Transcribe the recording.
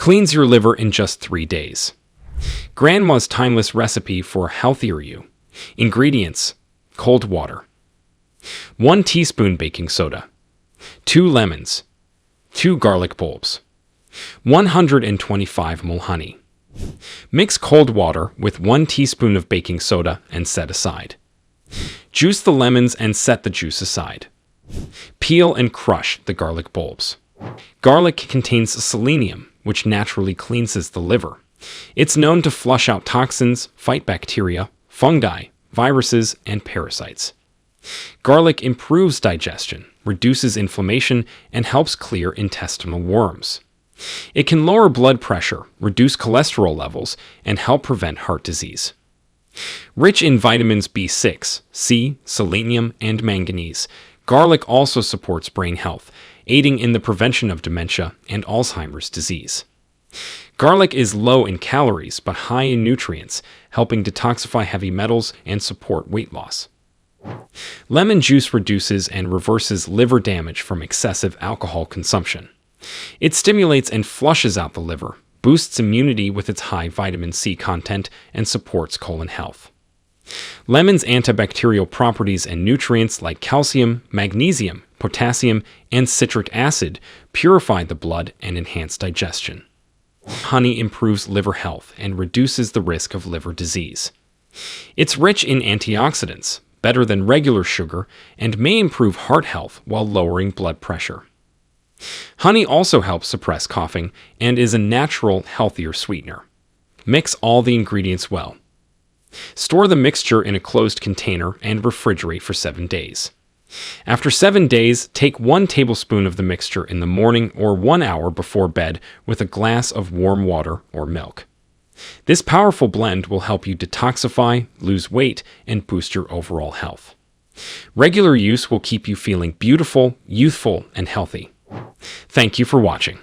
Cleans your liver in just 3 days. Grandma's timeless recipe for healthier you. Ingredients: cold water, 1 teaspoon baking soda, 2 lemons, 2 garlic bulbs, 125 ml honey. Mix cold water with 1 teaspoon of baking soda and set aside. Juice the lemons and set the juice aside. Peel and crush the garlic bulbs. Garlic contains selenium, which naturally cleanses the liver. It's known to flush out toxins, fight bacteria, fungi, viruses, and parasites. Garlic improves digestion, reduces inflammation, and helps clear intestinal worms. It can lower blood pressure, reduce cholesterol levels, and help prevent heart disease. Rich in vitamins B6, C, selenium, and manganese, garlic also supports brain health, aiding in the prevention of dementia and Alzheimer's disease. Garlic is low in calories but high in nutrients, helping detoxify heavy metals and support weight loss. Lemon juice reduces and reverses liver damage from excessive alcohol consumption. It stimulates and flushes out the liver, boosts immunity with its high vitamin C content, and supports colon health. Lemon's antibacterial properties and nutrients like calcium, magnesium, potassium, and citric acid purify the blood and enhance digestion. Honey improves liver health and reduces the risk of liver disease. It's rich in antioxidants, better than regular sugar, and may improve heart health while lowering blood pressure. Honey also helps suppress coughing and is a natural, healthier sweetener. Mix all the ingredients well. Store the mixture in a closed container and refrigerate for 7 days. After 7 days, take 1 tablespoon of the mixture in the morning or 1 hour before bed with a glass of warm water or milk. This powerful blend will help you detoxify, lose weight, and boost your overall health. Regular use will keep you feeling beautiful, youthful, and healthy. Thank you for watching.